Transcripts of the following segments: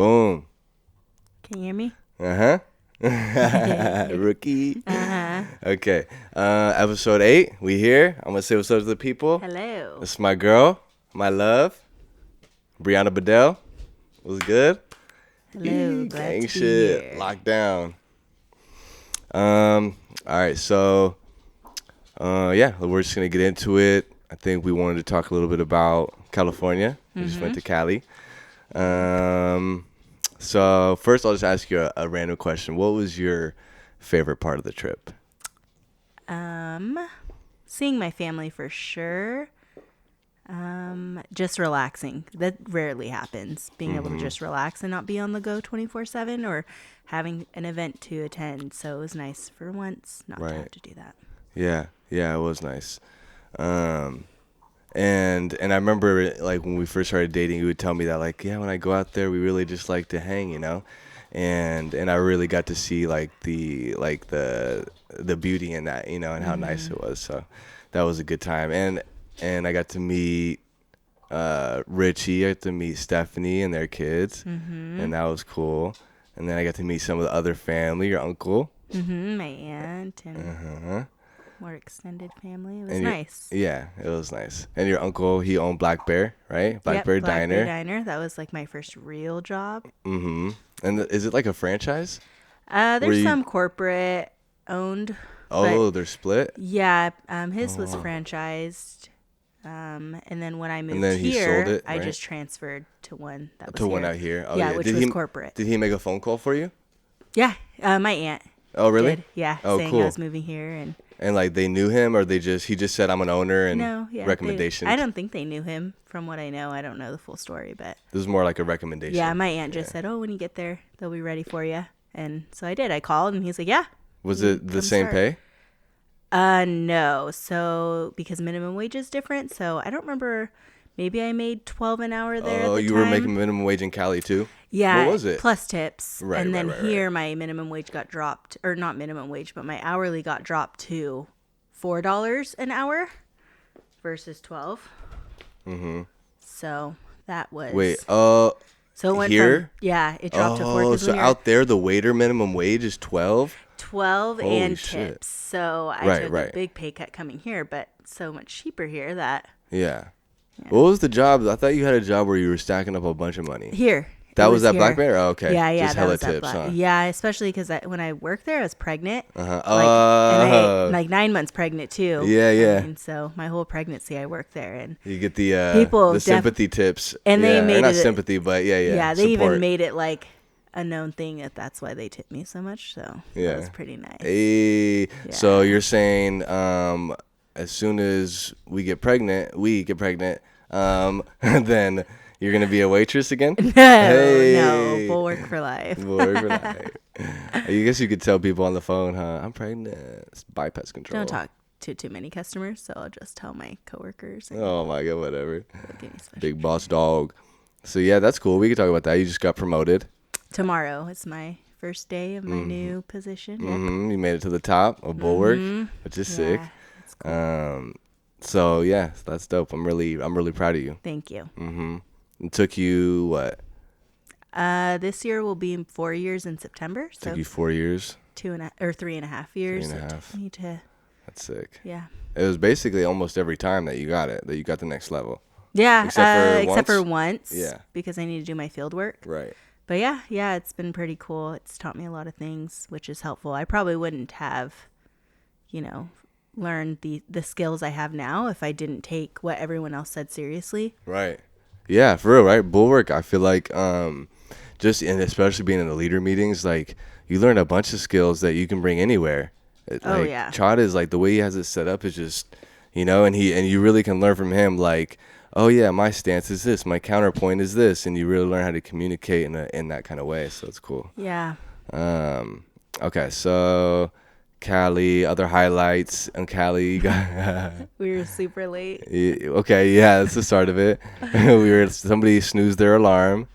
Boom. Can you hear me? Rookie. Okay. Episode 8. We here. I'm gonna say what's up to the people. Hello. This is my girl, my love, Briana Bedell. What's good? Hello. Glad Gang to be shit. here. Locked down. All right. So, yeah, we're just gonna get into it. I think we wanted to talk a little bit about California. We just went to Cali. So first, I'll just ask you a random question. What was your favorite part of the trip? Seeing my family for sure. Just relaxing. That rarely happens. Being able to just relax and not be on the go 24/7 or having an event to attend. So it was nice for once not to have to do that. Yeah, it was nice. And I remember like when we first started dating, you would tell me that like, yeah, when I go out there, we really just like to hang, you know, and I really got to see like the beauty in that, you know, and how nice it was. So that was a good time. And I got to meet Richie. I got to meet Stephanie and their kids, and that was cool. And then I got to meet some of the other family, your uncle, My aunt and more extended family. It was and nice. Yeah, it was nice. And your uncle, he owned Black Bear, right? Black Bear Black Diner. Bear Diner. That was like my first real job. And is it like a franchise? There's some corporate owned. Oh, they're split? Yeah, his was franchised. And then when I moved then he here, sold it, I right? just transferred to one that was To one here. out here? Oh, yeah, which did was he, corporate. Did he make a phone call for you? Yeah, my aunt Oh, really? did. Yeah, Oh, saying cool. I was moving here. And like they knew him, or he just said I'm an owner and No, yeah. recommendation? I don't think they knew him from what I know. I don't know the full story, but This is more like a recommendation. yeah, my aunt just said, oh, when you get there, they'll be ready for you. And so I did. I called and he's like, yeah. Was it the come same start. pay? No. So because minimum wage is different. So I don't remember. Maybe I made $12 an hour there. Oh, at the you time. were making minimum wage in Cali too? Yeah. What was it? Plus tips. Right, and then right. here my minimum wage got dropped, or not minimum wage, but my hourly got dropped to $4 an hour versus $12. So that was. Wait, So it went here? it dropped to 4. Oh, so out there the waiter minimum wage is 12? 12 Holy and shit. tips. So I Right, took right. a big pay cut coming here, but so much cheaper here that Yeah. What was the job? I thought you had a job where you were stacking up a bunch of money. here. That It was that here. Black Bear? Oh, okay. Yeah, Just that hella was that tips, huh? Yeah, especially because when I worked there, I was pregnant. And Oh. 9 months pregnant too. Yeah. And so my whole pregnancy, I worked there, and You get the People sympathy tips. and they made or not it- sympathy, but yeah. yeah, they support. even made it like a known thing that's why they tipped me so much. So Yeah. that was pretty nice. Hey, so you're saying as soon as we get pregnant, then you're gonna be a waitress again? No, we'll work for life. I guess you could tell people on the phone, huh? I'm pregnant. It's bypass control. Don't talk to too many customers, so I'll just tell my coworkers. And Oh my god, whatever. give me special Big boss dog. So yeah, that's cool. We can talk about that. You just got promoted. Tomorrow is my first day of my new position. Yep. You made it to the top of Bulwark, which is sick. Yeah, that's cool. So yeah, that's dope. I'm really proud of you. Thank you. It took you what? This year will be 4 years in September. So Took you 4 years. 3.5 years. 3.5. It took me to, That's sick. yeah. It was basically almost every time that you got the next level. Yeah, Except for for once? once. Yeah. Because I need to do my field work. Right. But yeah, it's been pretty cool. It's taught me a lot of things, which is helpful. I probably wouldn't have, learned the skills I have now if I didn't take what everyone else said seriously. Right. Yeah, for real, right? Bulwark, I feel like and especially being in the leader meetings, like you learn a bunch of skills that you can bring anywhere. Oh, yeah. Chad is like the way he has it set up is just, and you really can learn from him like, oh yeah, my stance is this, my counterpoint is this, and you really learn how to communicate in that kind of way. So it's cool. Yeah. Okay, so Cali, other highlights on Cali. We were super late. Okay, yeah, that's the start of it. Somebody snoozed their alarm.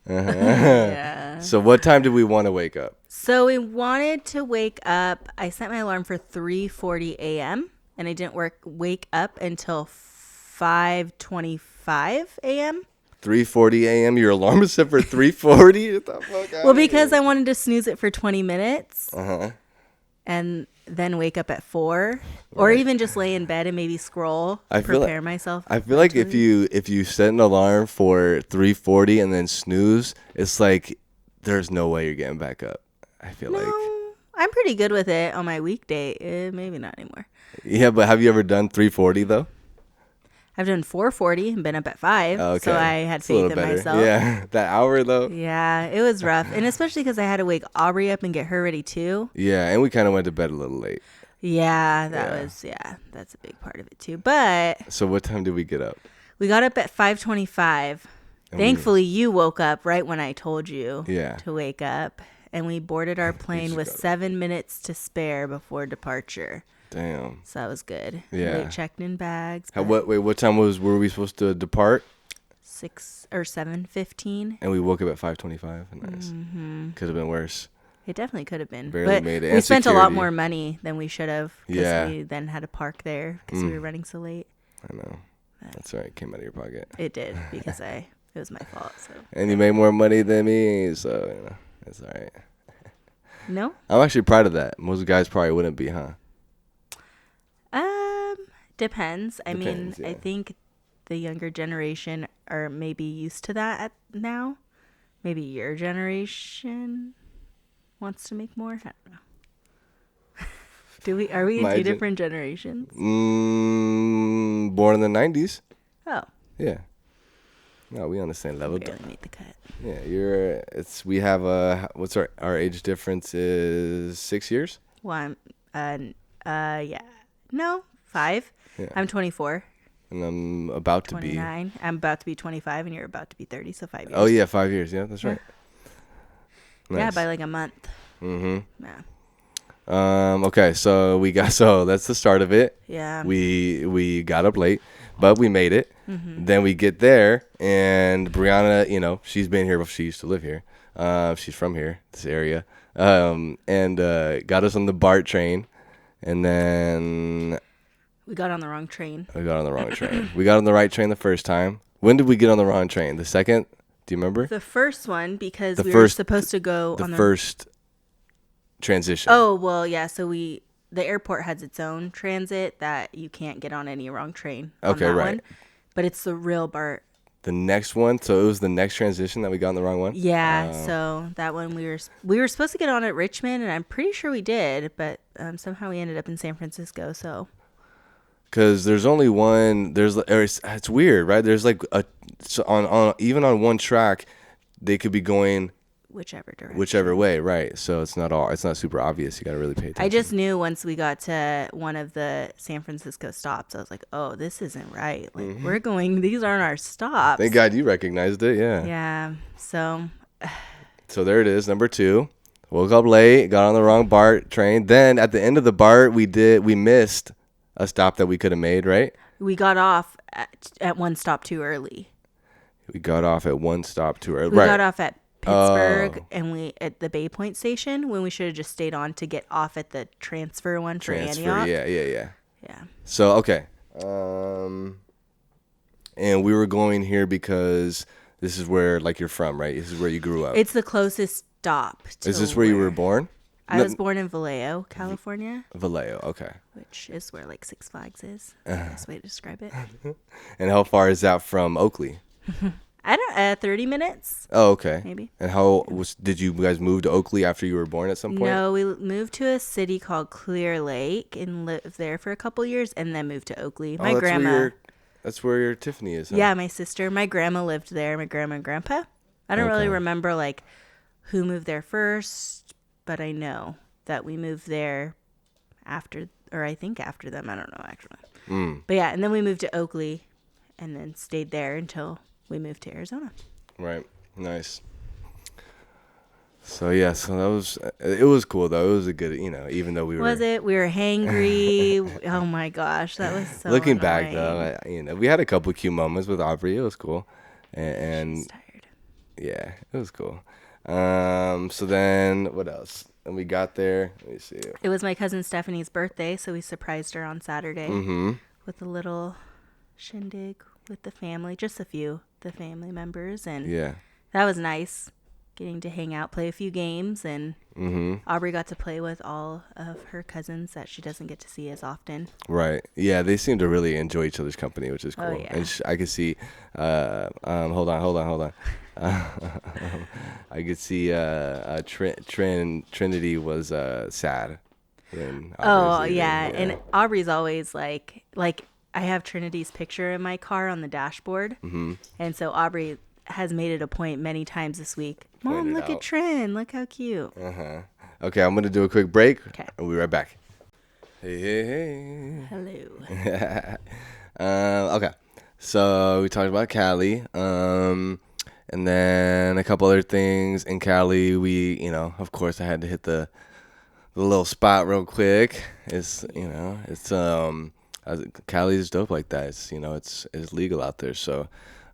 Yeah. So what time did we want to wake up? So we wanted to wake up. I set my alarm for 3:40 a.m. and I didn't wake up until 5:25 a.m. 3:40 a.m. Your alarm is set for 3:40. Get the fuck out Well, of because here. I wanted to snooze it for 20 minutes Uh-huh. and then wake up at 4, or Right. even just lay in bed and maybe scroll, I feel prepare myself. I feel like if you set an alarm for 3:40 and then snooze, it's like there's no way you're getting back up. I feel like. No, I'm pretty good with it on my weekday. Maybe not anymore. Yeah, but have you ever done 3:40 though? I've done 4:40 and been up at 5, Okay. so I had It's a little faith in better. myself. Yeah, that hour though. Yeah, it was rough, and especially because I had to wake Aubrey up and get her ready too. Yeah, and we kind of went to bed a little late. Yeah, Yeah. that's a big part of it too. But So what time did we get up? we got up at 5:25. And Thankfully, you woke up right when I told you Yeah. to wake up, and we boarded our plane just with got up. 7 minutes to spare before departure. Damn. So that was good. Yeah. Late checked in bags. What time were we supposed to depart? 6 or 7:15. And we woke up at 5:25. Nice. Could have been worse. It definitely could have been. Barely but made it. we And spent a lot security. more money than we should have. Because Yeah. we then had to park there because we were running so late. I know. That's all right. Came out of your pocket. It did because it was my fault. So And you made more money than me, so it's all right. no. I'm actually proud of that. Most guys probably wouldn't be, huh? Depends. I Depends, mean, I yeah. think the younger generation are maybe used to that now. Maybe your generation wants to make more. I don't know. Are we in My two gen- different generations? Born in the 90s. Oh, Yeah. No, we on the same level. barely made the cut. Yeah, we have what's our age difference is 6 years? Well, yeah. No, 5. Yeah. I'm 24, And I'm about to be. 29. I'm about to be 25, and you're about to be 30, so 5 years. Oh yeah, 5 years. Yeah, that's right. Yeah, Nice. by like a month. Mhm. Yeah. Okay, so that's the start of it. Yeah. We got up late, but we made it. Mm-hmm. Then we get there, and Brianna, she's been here before. She used to live here. She's from here, this area, and got us on the BART train, and then We got on the wrong train. we got on the wrong train. We got on the right train the first time. When did we get on the wrong train? The second? Do you remember? The first one, because The we were first- supposed to go The on the first transition. Oh, well, yeah. So the airport has its own transit that you can't get on any wrong train. On Okay, that right. One, but it's the real BART. The next one. So it was the next transition that we got on the wrong one. Yeah. So that one we were supposed to get on at Richmond, and I'm pretty sure we did, but somehow we ended up in San Francisco. So Because there's only one. It's weird, right? There's like on even on one track, they could be going whichever direction. whichever way, right? So it's not super obvious. You got to really pay attention. I just knew once we got to one of the San Francisco stops, I was like, "Oh, this isn't right. Like we're going. These aren't our stops." Thank God you recognized it. Yeah. Yeah. So So there it is, number 2. Woke up late, got on the wrong BART train. Then at the end of the BART, we missed a stop that we could have made, right? we got off at one stop too early. We got off at one stop too early. We Right. got off at Pittsburgh Oh. and we at the Bay Point station when we should have just stayed on to get off at the transfer one for Antioch. Yeah. Yeah. So okay, and we were going here because this is where you're from, right? This is where you grew up. It's the closest stop. Is this where you were born? I was born in Vallejo, California, Vallejo. Okay. which is where Six Flags is. Best way to describe it. And how far is that from Oakley? I don't. 30 minutes, Oh, okay. maybe. And did you guys move to Oakley after you were born at some point? No, we moved to a city called Clear Lake and lived there for a couple years, and then moved to Oakley. My grandma. That's where your Tiffany is. Huh? Yeah, my sister. My grandma lived there. My grandma and grandpa. I don't really Okay. remember who moved there first, but I know that we moved there after, or I think after them. I don't know actually. But yeah, and then we moved to Oakley, and then stayed there until we moved to Arizona. Right. Nice. So yeah, it was cool though. It was a good, even though we were. Was it? We were hangry. Oh my gosh, that was so. Looking back annoying. though, we had a couple cute moments with Aubrey. It was cool, I was and tired. yeah, it was cool. So then what else? And we got there. Let me see. It was my cousin Stephanie's birthday, so we surprised her on Saturday with a little shindig with the family, just a few the family members, and Yeah. that was nice. Getting to hang out, play a few games, and Aubrey got to play with all of her cousins that she doesn't get to see as often. Right. Yeah, they seem to really enjoy each other's company, which is cool. Oh, yeah. And I could see. Hold on. I could see. Trinity was sad. When Aubrey was leaving. Yeah, and Aubrey's always like I have Trinity's picture in my car on the dashboard, and so Aubrey has made it a point many times this week. Mom, look at Trin. Look how cute. Okay, I'm gonna do a quick break. Okay. We'll be right back. Hey. Hello. Okay, so we talked about Cali, and then a couple other things in Cali. We, of course, I had to hit the little spot real quick. It's Cali is dope like that. It's legal out there. So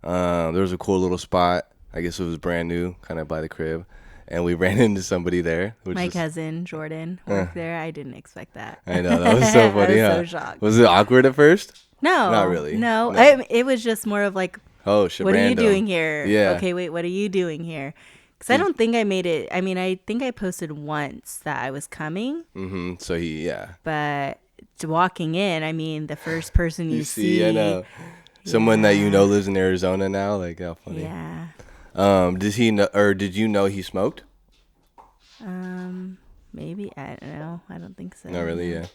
there was a cool little spot. I guess it was brand new, kind of by the crib, and we ran into somebody there. My cousin Jordan worked there. I didn't expect that. I know, that was so funny. I was so shocked. Was it awkward at first? No, not really. No. It was just more of like, oh shit, what random. are you doing here? Yeah. Okay, wait, what are you doing here? Because I don't think I made it. I mean, I think I posted once that I was coming. So But walking in, I mean, the first person you see. I know. Someone that lives in Arizona now. Like, how funny. Yeah. Did he know, or did you know he smoked? Maybe, I don't know. I don't think so. Not really. Yeah.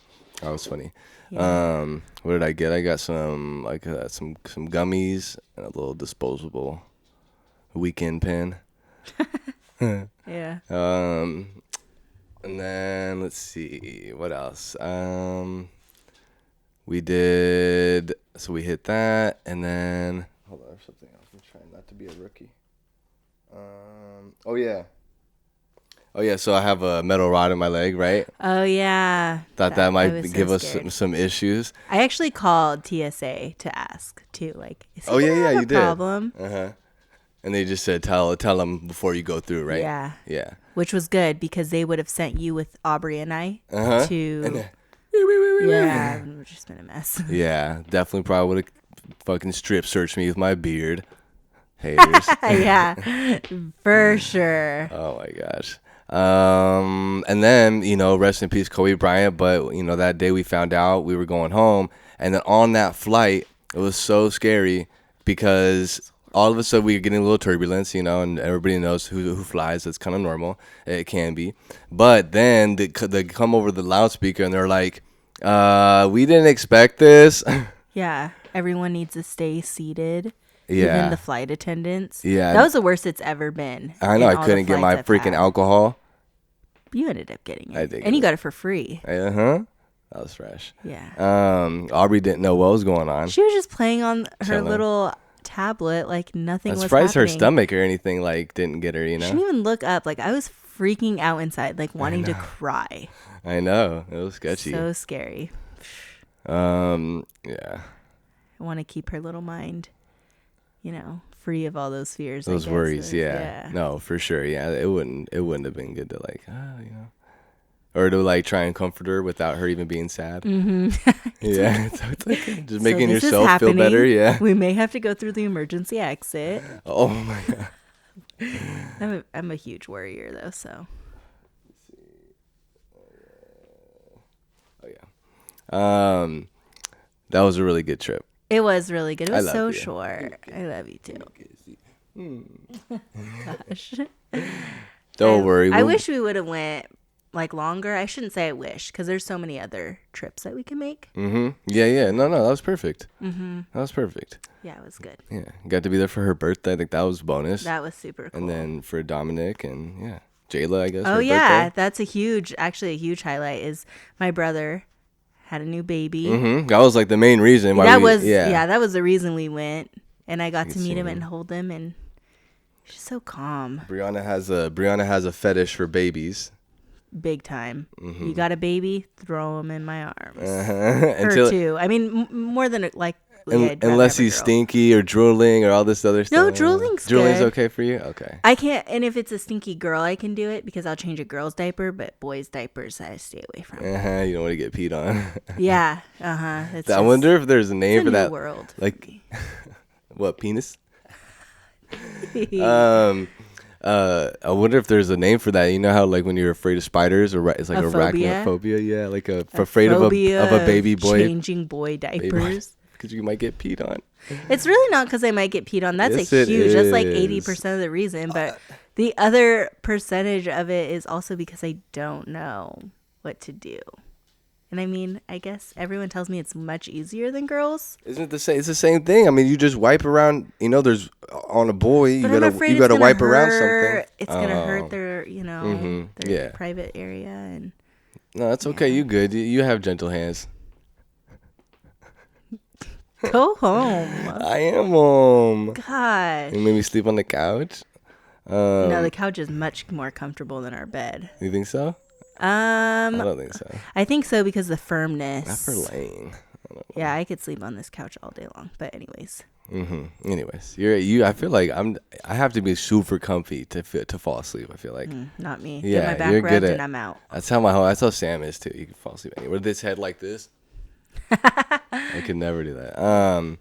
That was funny. Yeah. What did I get? I got some some gummies and a little disposable weekend pen. Yeah. And then let's see what else. We hit that, and then hold on, there's something else. I'm trying not to be a rookie. Oh yeah. So I have a metal rod in my leg, right? Oh yeah. Thought that might give us some issues. I actually called TSA to ask too. Like, is Oh yeah, you did. Problem? And they just said tell them before you go through, right? Yeah. Yeah. Which was good because they would have sent you with Aubrey and I to. And then, yeah, it would have just been a mess. Yeah, definitely probably would have fucking strip searched me with my beard. Haters. Yeah, for sure. Oh my gosh. And then, rest in peace, Kobe Bryant. But, that day we found out we were going home. And then on that flight, it was so scary because all of a sudden we were getting a little turbulence, and everybody knows who flies. That's kind of normal. It can be. But then they come over the loudspeaker and they're like, we didn't expect this. Yeah. Everyone needs to stay seated. Yeah. Even the flight attendants. Yeah. That was the worst it's ever been. I know. I couldn't get my freaking alcohol. You ended up getting it. I did. And you got it for free. That was fresh. Yeah. Aubrey didn't know what was going on. She was just playing on her little tablet like nothing was surprised happening. her stomach or anything didn't get her, She didn't even look up. Like, I was freaking out inside, like wanting to cry. I know. It was sketchy. So scary. Yeah. I want to keep her little mind, free of all those fears. Those worries, yeah. No, for sure. Yeah, it wouldn't have been good to or to try and comfort her without her even being sad. Mm-hmm. Yeah, so it's like just making yourself feel better. Yeah, we may have to go through the emergency exit. Oh my god, I'm a huge worrier though. So. Oh yeah. That was a really good trip. It was really good. It was so you. short. I love you too. Gosh. Don't worry. I wish we would have went longer. I shouldn't say I wish because there's so many other trips that we can make. Mm-hmm. Yeah. No, that was perfect. Mm-hmm. That was perfect. Yeah, it was good. Yeah, got to be there for her birthday. I think that was bonus. That was super cool. And then for Dominic and Jayla, I guess. Oh yeah, that's a huge highlight. Is my brother had a new baby. Mm-hmm. That was the main reason why that was the reason we went, and I got to meet him and hold him, and she's so calm. Briana has a fetish for babies. Big time. Mm-hmm. You got a baby, throw him in my arms. Her too. I mean, more than unless he's stinky or drooling or all this other stuff. No, drooling's good. Okay for you. Okay. I can't, and if it's a stinky girl, I can do it because I'll change a girl's diaper. But boys' diapers, I stay away from. You don't want to get peed on. Yeah. I wonder if there's a name for that. World. What, penis? Um, I wonder if there's a name for that. You know how like when you're afraid of spiders, or it's like A phobia? arachnophobia. Yeah, like afraid Phobia of a baby boy. changing boy diapers. Because you might get peed on. It's really not because I might get peed on. That's Yes, a it huge. That's like is. 80% of the reason. But the other percentage of it is also because I don't know what to do. And I mean, I guess everyone tells me it's much easier than girls. Isn't it the same? It's the same thing. I mean, you just wipe around. You know, there's on a boy. You But I'm gotta afraid you it's gotta gonna wipe around hurt. something. It's gonna hurt their, their Yeah. private area. And No, that's okay. You good. You have gentle hands. go home. I am home. Gosh. You made me sleep on the couch. No, the couch is much more comfortable than our bed. You think so? I don't think so. I think so because the firmness. Not for laying. Yeah, I could sleep on this couch all day long. But anyways. Anyways, I feel like I have to be super comfy to fall asleep. I feel like. Not me. Yeah, Get my back you're rubbed good at. and I'm out. That's how Sam is too. You can fall asleep anywhere. With this head like this. I could never do that.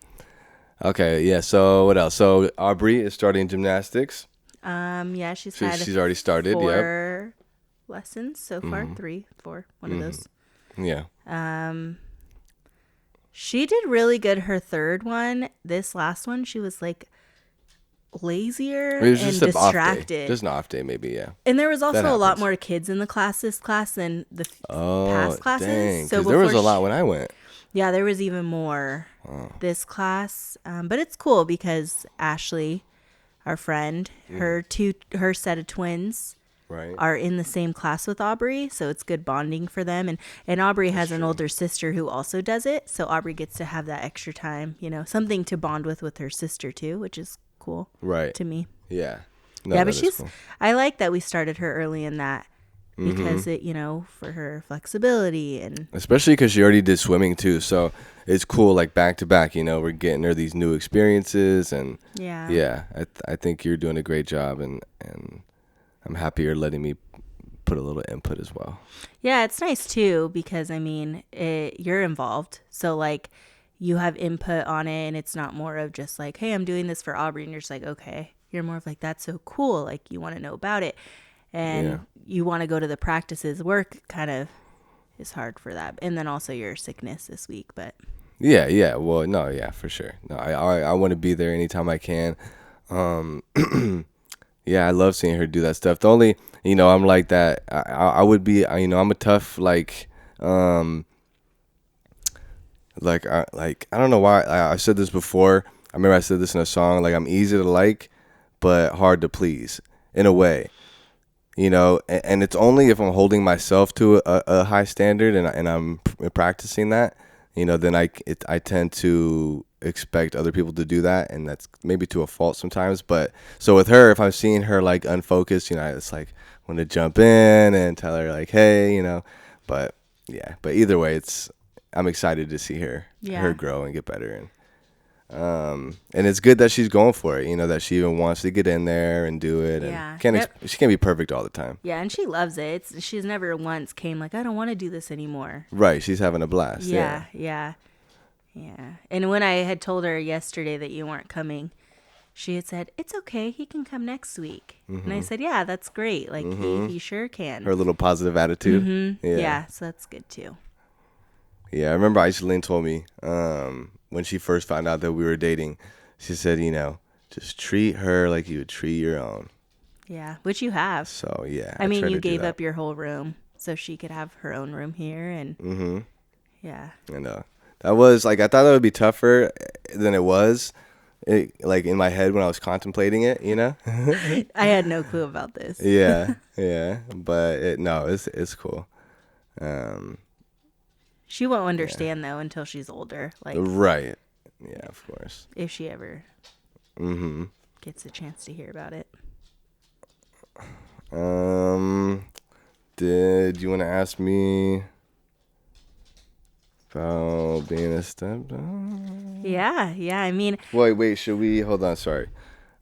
Okay, yeah. So what else? So Aubrey is starting gymnastics. Yeah, she's already started. 4 lessons so far. 3, 4, one of those. Yeah. She did really good her third one. This last one, she was like lazier It was and just an off day. distracted. Just an off day, maybe. Yeah. And there was also That a lot happens. more kids in the this class than the Oh, past classes. dang. So 'Cause there was before a lot when I went. Yeah, there was even more this class. But it's cool because Ashley, our friend, her set of twins Right. are in the same class with Aubrey, so it's good bonding for them. And Aubrey has an older sister who also does it, so Aubrey gets to have that extra time, something to bond with her sister too, which is cool. Right. To me. Yeah. No, Yeah, that but is cool. I like that we started her early in that because it, for her flexibility and Especially because she already did swimming too, so it's cool. Like back to back, we're getting her these new experiences, and yeah. I think you're doing a great job, and I'm happy you're letting me put a little input as well. Yeah, it's nice too because you're involved, so like you have input on it, and it's not more of just like, hey, I'm doing this for Aubrey, and you're just like, okay. You're more of like, that's so cool, like you want to know about it, and you want to go to the practices. Work kind of is hard for that, and then also your sickness this week, but Yeah. Well, no, yeah, for sure. No, I want to be there anytime I can. Yeah, I love seeing her do that stuff. The only, I'm like that. I would be, I'm a tough, like I don't know why. I said this before. I remember I said this in a song. Like, I'm easy to like, but hard to please in a way. And it's only if I'm holding myself to a high standard and I'm practicing that, then I tend to expect other people to do that, and that's maybe to a fault sometimes. But so with her, if I'm seeing her like unfocused, it's like I want to jump in and tell her like, hey, but yeah. But either way, I'm excited to see her grow and get better, and it's good that she's going for it. That she even wants to get in there and do it. Yeah. And she can't be perfect all the time. Yeah, and she loves it. She's never once came like, I don't want to do this anymore. Right, she's having a blast. Yeah. And when I had told her yesterday that you weren't coming, she had said, it's okay, he can come next week. And I said, yeah, that's great. Like, he sure can. Her little positive attitude. Yeah, so that's good too. Yeah, I remember Aislinn told me when she first found out that we were dating, she said, just treat her like you would treat your own. Yeah, which you have. So, yeah. I mean, you gave up your whole room so she could have her own room here. And yeah. I know. That was, like, I thought that would be tougher than it was, like, in my head when I was contemplating it, I had no clue about this. Yeah. But, it's cool. She won't understand, though, until she's older. Like, right. Yeah, of course. If she ever gets a chance to hear about it. Did you want to ask me about being a stepdad? Yeah. I mean, wait. Should we? Hold on. Sorry.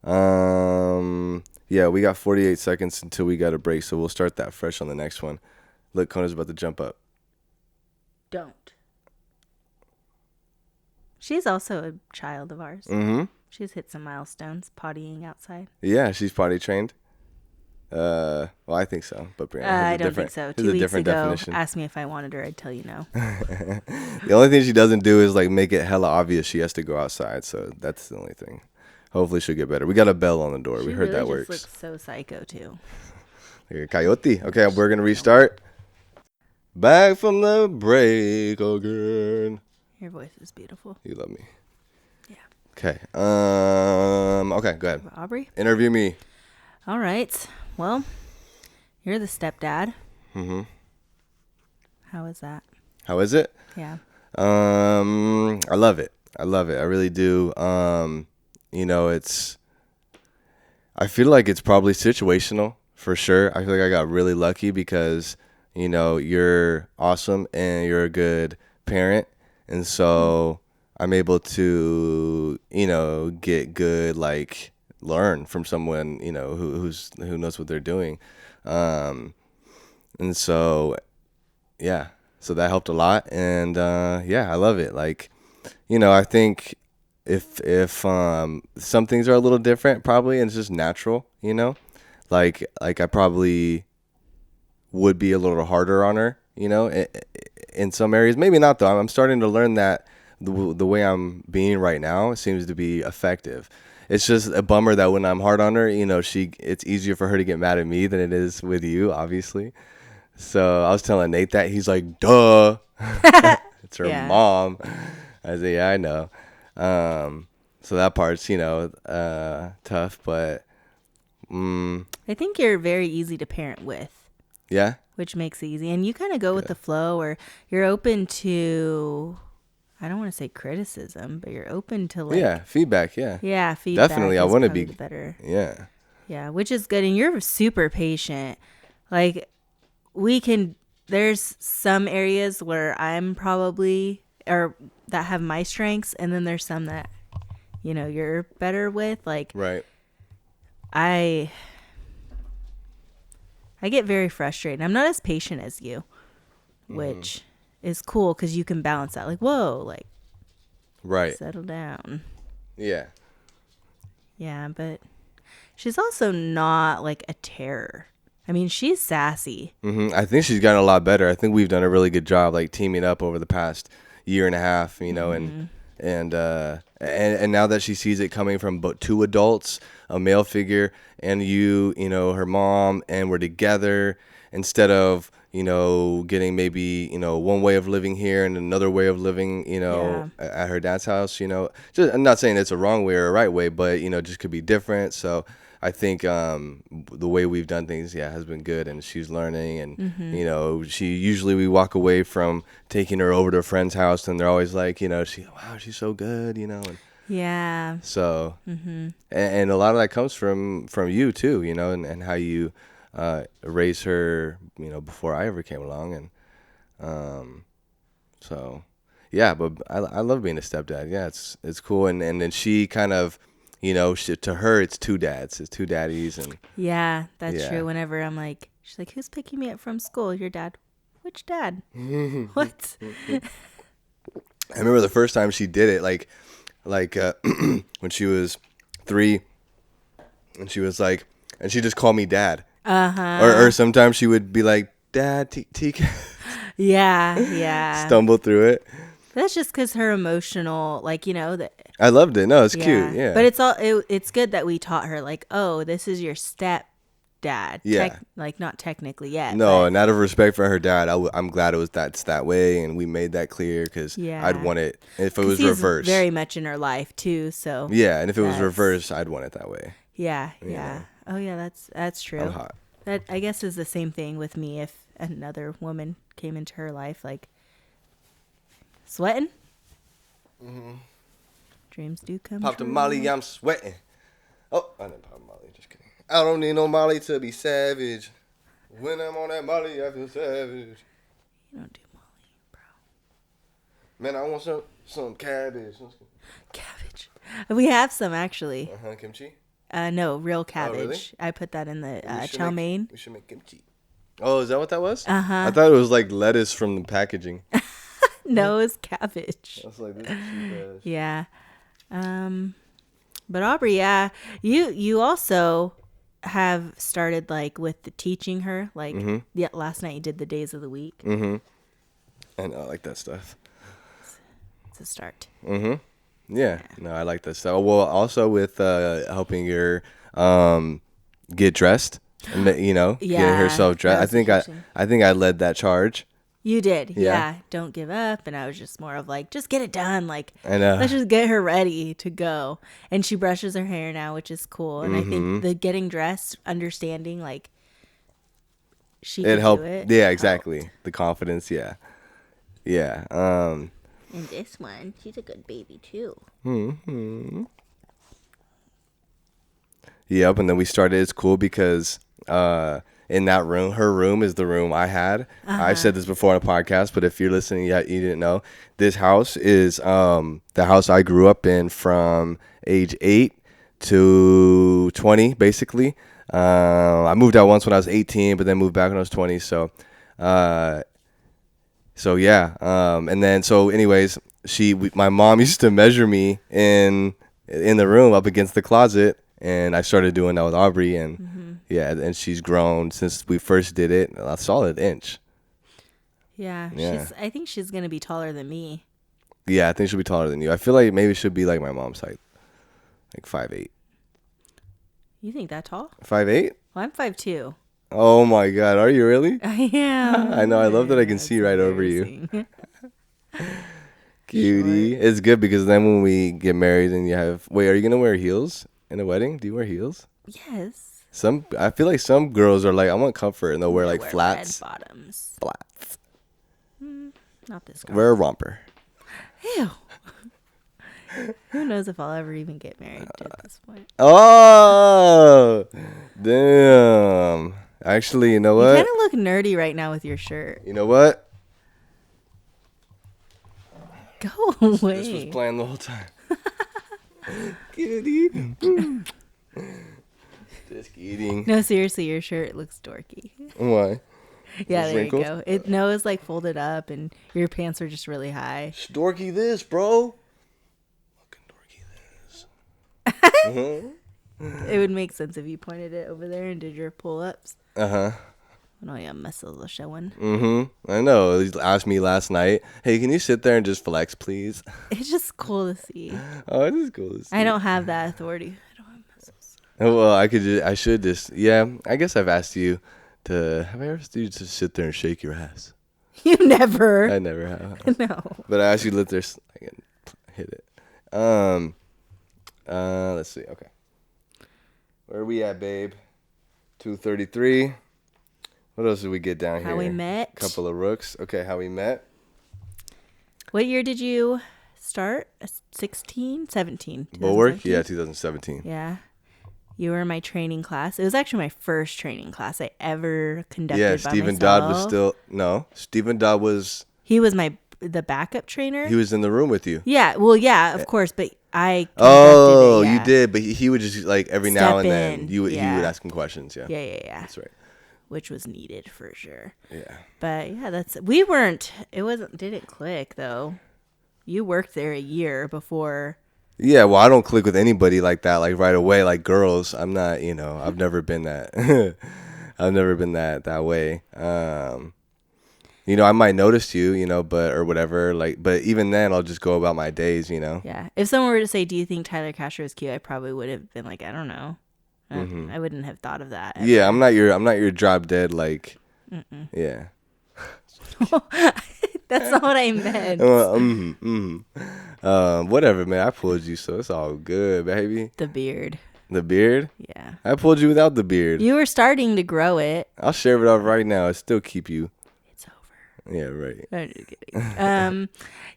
Yeah, we got 48 seconds until we got a break, so we'll start that fresh on the next one. Look, Kona's about to jump up. Don't. She's also a child of ours. She's hit some milestones pottying outside. Yeah, she's potty trained. Well, I think so, but Brianna has I a don't think different, so. has 2 a weeks different ago, definition. asked me if I wanted her. I'd tell you no. The only thing she doesn't do is like make it hella obvious she has to go outside. So that's the only thing. Hopefully she'll get better. We got a bell on the door. She We heard really that just works. looks so psycho too. Coyote. Okay, we're gonna restart. Back from the break again. Your voice is beautiful. You love me. Yeah. Okay. Okay, go ahead. Aubrey? Interview me. All right. Well, you're the stepdad. Mm-hmm. How is that? How is it? Yeah. I love it. I really do. I feel like it's probably situational for sure. I feel like I got really lucky because, you're awesome and you're a good parent. And so I'm able to, get good, like learn from someone, who knows what they're doing. And so, yeah, so that helped a lot. And, I love it. Like, I think if some things are a little different probably, and it's just natural, like I probably would be a little harder on her, in some areas. Maybe not though. I'm starting to learn that the way I'm being right now seems to be effective. It's just a bummer that when I'm hard on her, it's easier for her to get mad at me than it is with you, obviously. So I was telling Nate that. He's like, duh. It's her Yeah. mom. I said, yeah, I know. So that part's, tough, but I think you're very easy to parent with, yeah. which makes it easy. And you kind of go with the flow, or you're open to, I don't want to say criticism, but you're open to like. Yeah, feedback, yeah. Yeah, feedback. Definitely, I is want to probably be the better. Yeah. Yeah, which is good. And you're super patient. Like, there's some areas where I'm probably, or that have my strengths, and then there's some that, you're better with. Like, Right. I get very frustrated. I'm not as patient as you, which is cool because you can balance out. Like, whoa, like, Right. settle down. Yeah. Yeah, but she's also not like a terror. I mean, she's sassy. I think she's gotten a lot better. I think we've done a really good job, like teaming up over the past year and a half, and now that she sees it coming from two adults, a male figure, and her mom, and we're together instead of getting maybe one way of living here and another way of living at her dad's house. Just, I'm not saying it's a wrong way or a right way, but just could be different. So I think the way we've done things, has been good, and she's learning. And we walk away from taking her over to a friend's house, and they're always like, wow, she's so good, And Yeah. so, and a lot of that comes from you too, and how you raised her, before I ever came along, and so, yeah. But I love being a stepdad. Yeah, it's cool, and then she kind of. To her, it's two dads. It's two daddies. And yeah, that's true. Whenever I'm like, she's like, who's picking me up from school? Your dad. Which dad? What? I remember the first time she did it, like when she was 3, and she was like, and she just called me dad. Or sometimes she would be like, Dad, TCAS. Yeah. Stumble through it. That's just because her emotional, like, that. I loved it. No, it's cute. Yeah. But it's good that we taught her, like, oh, this is your step dad. Yeah. Like, not technically yet. No, but and out of respect for her dad, I'm glad that's that way, and we made that clear because I'd want it if it was he's reversed. Very much in her life too. So yeah, and if it was reversed, I'd want it that way. Yeah. Oh yeah, that's true. I'm hot. That I guess is the same thing with me. If another woman came into her life, like sweating. Dreams do come Popped a true. Molly, I'm sweating. Oh, I didn't pop Molly. Just kidding. I don't need no Molly to be savage. When I'm on that Molly, I feel savage. You don't do Molly, bro. Man, I want some cabbage. Cabbage. We have some actually. Kimchi? No, real cabbage. Oh, really? I put that in the chow mein. We should make kimchi. Oh, is that what that was? Uh-huh. I thought it was like lettuce from the packaging. No, it's cabbage. I was like, this is cheap ass. Yeah. But Aubrey, yeah, you also have started like with the teaching her. Like, yeah, last night you did the days of the week. Mm-hmm. I know, I like that stuff. It's a start. Mm-hmm. Yeah. No, I like that stuff. Well, also with helping her get dressed and get herself dressed. I think I led that charge. You did, Yeah. yeah. Don't give up, and I was just more of like, just get it done. Like, I know. let's just get her ready to go. And she brushes her hair now, which is cool. And I think the getting dressed, understanding like she could helped. do it. Yeah, exactly. Helped. The confidence. Yeah. Yeah. And this one, she's a good baby too. Mm-hmm. Yep, and then we started. It's cool because in that room, her room is the room I had. I said this before on a podcast, but if you're listening yet, you didn't know. This house is the house I grew up in from age 8 to 20, basically. I moved out once when I was 18, but then moved back when I was 20. So yeah. And then anyways, my mom used to measure me in the room up against the closet. And I started doing that with Aubrey, and and she's grown since we first did it, a solid inch. Yeah. I think she's gonna be taller than me. Yeah, I think she'll be taller than you. I feel like maybe she'll be like my mom's height, like 5'8". You think that tall? 5'8"? Well, I'm 5'2". Oh my God, are you really? I am. I know. I love that I can see right over you. Cutie. It's good because then when we get married and you have, wait, are you gonna wear heels in a wedding? Do you wear heels? Yes. I feel like some girls are like, I want comfort, and they'll wear like flats. Red bottoms. Flats. Not this girl. Wear a romper. Ew. Who knows if I'll ever even get married at this point. Oh, damn. Actually, you know what? You kind of look nerdy right now with your shirt. You know what? Go away. This was planned the whole time. Cutie. Just kidding. No, seriously, your shirt looks dorky. Why? Yeah, there you go. It's like folded up, and your pants are just really high. Dorky this, bro. Fucking dorky this. It would make sense if you pointed it over there and did your pull-ups. Uh-huh. Oh, yeah, muscles are showing. Mm-hmm. I know. He asked me last night, hey, can you sit there and just flex, please? It's just see. Oh, it is cool to see. I don't have that authority. I don't have muscles. Well, I should just, I guess have I ever asked you to sit there and shake your ass? You never. I never have. No. But I asked you to let there, I can hit it. Let's see. Okay. Where are we at, babe? 2:33. What else did we get down here? How we met. Couple of rooks. Okay, how we met. What year did you start? 16? 17? Bulwark? Yeah, 2017. Yeah. You were in my training class. It was actually my first training class I ever conducted Yeah, by Stephen myself. Dodd was still... No, Stephen Dodd was... He was the backup trainer? He was in the room with you. Yeah, well, yeah, of course, but I conducted it, yeah. You did, but he would just, like, every now and then, he would ask him questions, yeah. Yeah. That's right. Which was needed for sure. Yeah. But yeah, didn't click though. You worked there a year before. Yeah, well, I don't click with anybody like that, like right away, like girls. I'm not, I've never been that. I've never been that way. I might notice you, but or whatever, but even then I'll just go about my days, Yeah. If someone were to say, "Do you think Tyler Castro is cute?" I probably would have been like, "I don't know." I wouldn't have thought of that. Ever. Yeah, I'm not your drop dead like. Mm-mm. Yeah. That's not what I meant. Whatever, man. I pulled you, so it's all good, baby. The beard. The beard? Yeah. I pulled you without the beard. You were starting to grow it. I'll shave it off right now. I still keep you. It's over. Yeah, right. I'm just kidding.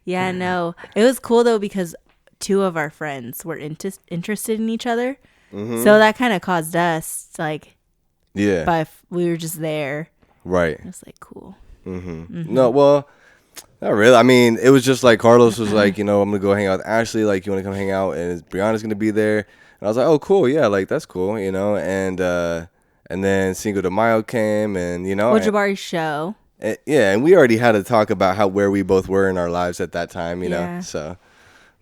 Yeah, no. It was cool though because two of our friends were interested in each other. Mm-hmm. So that kind of caused us yeah. But we were just there. Right. It was cool. Mm-hmm. Mm-hmm. No, well, not really. I mean, it was just like Carlos was like, I'm going to go hang out with Ashley. Like, you want to come hang out? And Briana's going to be there. And I was like, oh, cool. Yeah, that's cool, And then Cinco de Mayo came and, Well, Jabari's show. And we already had to talk about where we both were in our lives at that time, Yeah. So,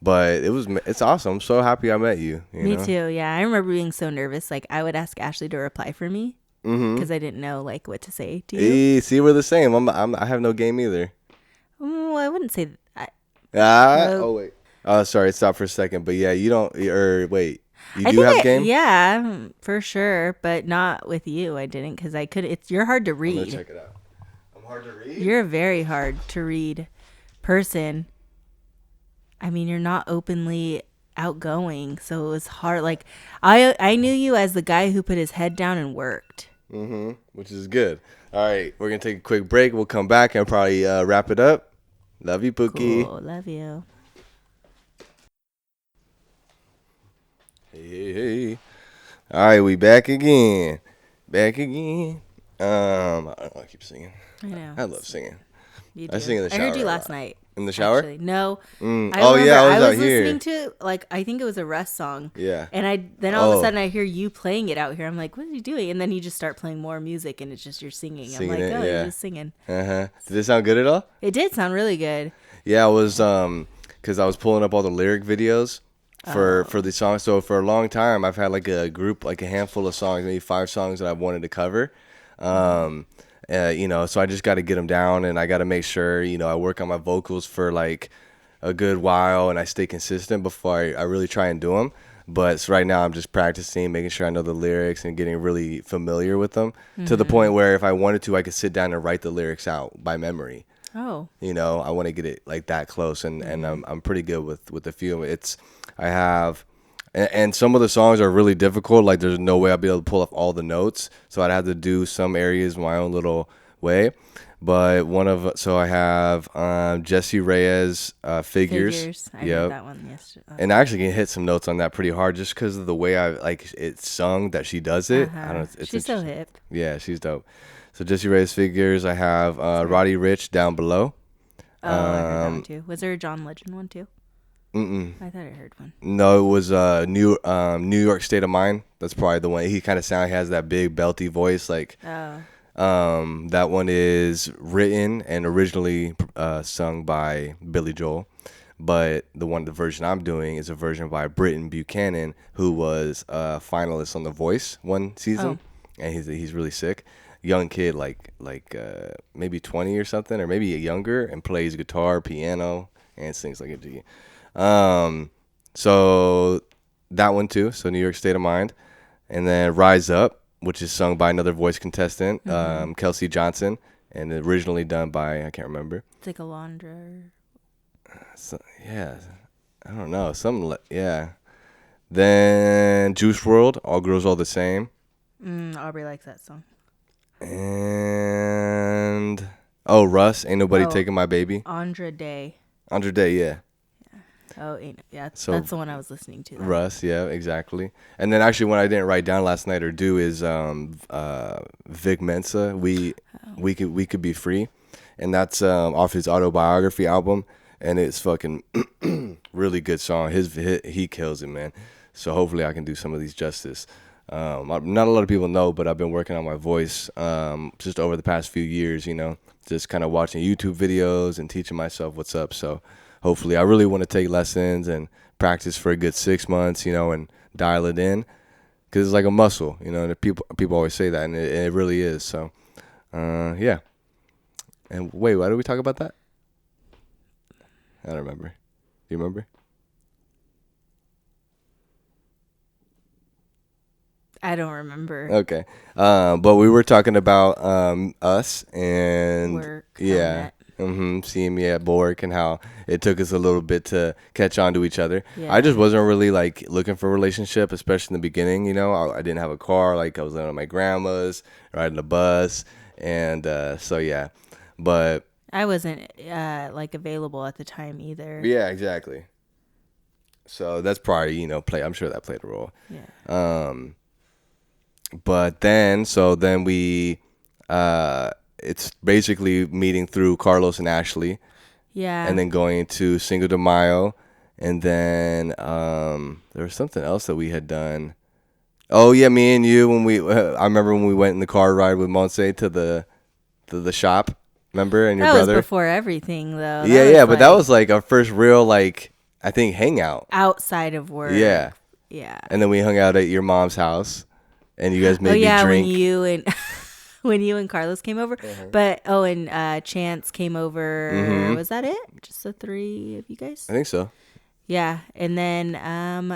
But it's awesome. I'm so happy I met you. Me too. Yeah, I remember being so nervous. Like I would ask Ashley to reply for me because I didn't know like what to say to you. See, we're the same. I have no game either. Well, I wouldn't say that. Oh wait. Oh, sorry. Stop for a second. But yeah, you don't. Or wait, you I do think have game. yeah, for sure, but not with you. I didn't because I could. You're hard to I'm gonna read. check it out. I'm hard to read. You're a very hard to read person. I mean, you're not openly outgoing, so it was hard. Like I knew you as the guy who put his head down and worked. Which is good. All right, we're gonna take a quick break. We'll come back and probably wrap it up. Love you, Pookie. Cool, love you. Hey. All right, we back again. Back again. I don't know. I keep singing. I know. I love singing. You do. I sing in the shower. I heard you a last lot. night. In the shower? Actually. No. Oh yeah, I was out here. listening to like I think it was a Russ song. Yeah. And then all of a sudden I hear you playing it out here. I'm like, what are you doing? And then you just start playing more music and it's just you're singing. I'm like, it, oh, yeah. you're just singing. Did it sound good at all? It did sound really good. Yeah, I was because I was pulling up all the lyric videos for the song. So for a long time, I've had like a group, like a handful of songs, maybe 5 songs that I wanted to cover. So I just got to get them down, and I got to make sure I work on my vocals for like a good while, and I stay consistent before I really try and do them. But so right now I'm just practicing, making sure I know the lyrics and getting really familiar with them to the point where if I wanted to, I could sit down and write the lyrics out by memory. Oh. I want to get it like that close, and I'm pretty good with a few. I have, and some of the songs are really difficult. Like there's no way I'll be able to pull off all the notes, so I'd have to do some areas my own little way. But I have Jesse Reyes Figures. I heard that one yesterday. And I actually can hit some notes on that pretty hard just because of the way I like it's sung that she does it. I don't know, She's so hip. Yeah, she's dope. So Jesse Reyes Figures. I have Roddy Ricch Down Below. Oh, I heard that one too. Was there a John Legend one too? I thought I heard one. No, it was New York State of Mind. That's probably the one. He kind of has that big belty voice like. That one is written and originally sung by Billy Joel, but the version I'm doing is a version by Britton Buchanan, who was a finalist on The Voice one season, and he's really sick. Young kid, like maybe 20 or something, or maybe younger, and plays guitar, piano, and sings like a G. So that one too. So New York State of Mind, and then Rise Up, which is sung by another voice contestant, Kelsey Johnson, and originally done by, I can't remember. It's like a Alondra. Yeah, I don't know. Then Juice WRLD, All Girls All the Same. Aubrey likes that song. And, Russ, Ain't Nobody Taking My Baby. Andra Day. Andra Day, yeah. Oh, that's the one I was listening to. Russ, yeah, exactly. And then actually one I didn't write down last night or do is Vic Mensa, We Could Be Free. And that's off his autobiography album, and it's fucking really good song. He kills it, man. So hopefully I can do some of these justice. Not a lot of people know, but I've been working on my voice just over the past few years, just kind of watching YouTube videos and teaching myself what's up. So hopefully I really want to take lessons and practice for a good 6 months, and dial it in, because it's like a muscle, and people always say that, and it really is. So, yeah. And wait, why did we talk about that? I don't remember. Do you remember? I don't remember. Okay. But we were talking about us and work. Yeah. Seeing me at work and how it took us a little bit to catch on to each other. Yeah. I just wasn't really like looking for a relationship, especially in the beginning. I didn't have a car. Like I was living at my grandma's, riding the bus, and so yeah. But I wasn't like available at the time either. Yeah, exactly. So that's probably I'm sure that played a role. Yeah. But then we, it's basically meeting through Carlos and Ashley. Yeah. And then going to Cinco de Mayo. And then there was something else that we had done. Oh, yeah, me and you, I remember when we went in the car ride with Monse to the shop. Remember? And your brother? That was before everything, though. But that was like our first real, like, I think hang out. outside of work. Yeah. Yeah. And then we hung out at your mom's house, and you guys made me drink. when you and when you and Carlos came over. But and Chance came over. Was that it? Just the three of you guys? I think so. Yeah, and then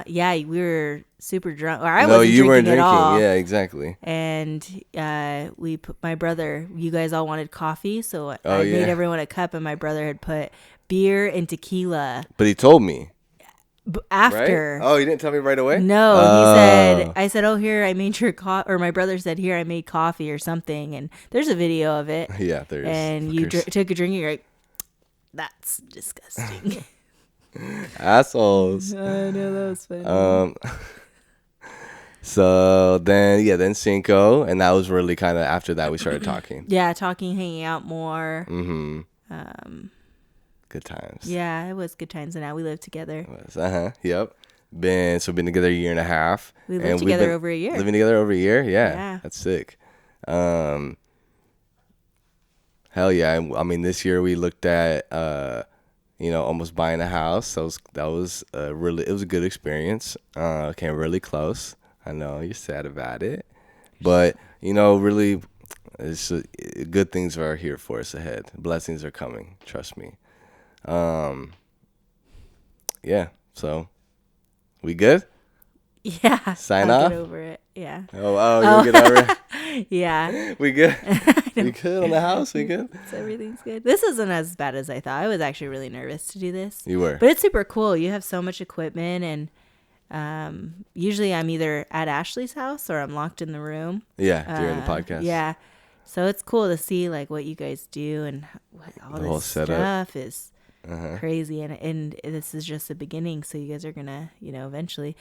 we were super drunk. Or I No, wasn't you weren't drinking drinking. at all. Yeah, exactly. And we put my brother. You guys all wanted coffee, so I Oh, yeah. made everyone a cup, and my brother had put beer and tequila But he told me. after. Right? Oh, you didn't tell me right away? No, he said. I said, "Oh, here I made your coffee," or my brother said, "Here I made coffee or something." And there's a video of it. Yeah, there is. And you took a drink, and you're like, "That's disgusting." Assholes. I know, that was funny. So then Cinco, and that was really kind of after that we started talking. Yeah, talking, hanging out more. Good times. Yeah, it was good times, and now we live together. Yep. Been together a year and a half. We lived together over a year. Living together over a year. Yeah. Yeah. That's sick. Hell yeah. I mean, this year we looked at almost buying a house. That was it was a good experience. Came really close. I know you're sad about it, but really, it's good things are here for us ahead. Blessings are coming. Trust me. Yeah. So, we good? Yeah. Sign I'll off? get over it. Yeah. Oh, you get over it? Yeah. We good? We good on the house? We good? So everything's good. This isn't as bad as I thought. I was actually really nervous to do this. You were. But it's super cool. You have so much equipment, and usually I'm either at Ashley's house or I'm locked in the room. Yeah, during the podcast. Yeah. So it's cool to see like what you guys do, and what all The whole this setup. stuff is crazy, and this is just the beginning. So you guys are gonna, eventually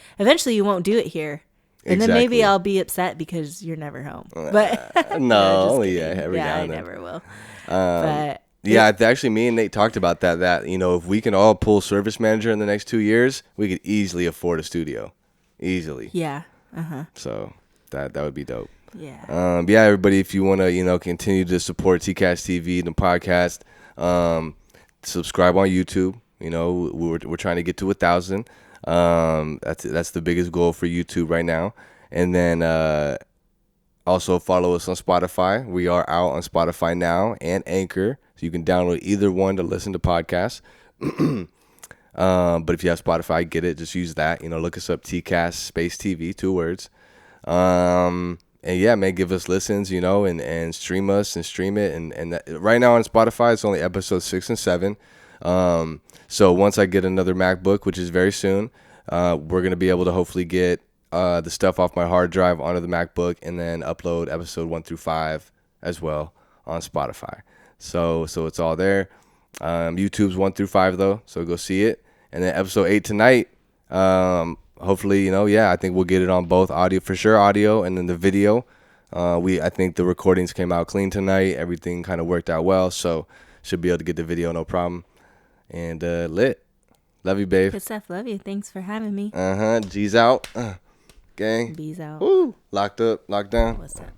you won't do it here, and then maybe Exactly. I'll be upset because you're never home. But No, just only kidding. every now I and then. never will. But Yeah, actually, me and Nate talked about that. That if we can all pull service manager in the next 2 years, we could easily afford a studio, easily. yeah, So that would be dope. yeah. Yeah, everybody, if you want to continue to support TCAS TV and the podcast, subscribe on YouTube. We're trying to get to 1,000. That's the biggest goal for YouTube right now. And then also follow us on Spotify. We are out on Spotify now and Anchor, so you can download either one to listen to podcasts. But if you have Spotify, get it. Just use that. Look us up, TCAS space TV, 2 words. And yeah, man, give us listens, and stream us and stream it. And that, right now on Spotify, it's only episodes 6 and 7. So once I get another MacBook, which is very soon, we're going to be able to hopefully get the stuff off my hard drive onto the MacBook and then upload episode 1 through 5 as well on Spotify. So it's all there. YouTube's 1 through 5 though, so go see it. And then episode 8 tonight, hopefully, I think we'll get it on both audio, for sure audio, and then the video. I think the recordings came out clean tonight. Everything kind of worked out well, so should be able to get the video no problem. And lit. Love you, babe. Good stuff. Love you. Thanks for having me. G's out. Gang. Bees out. Woo. Locked up, locked down. What's up?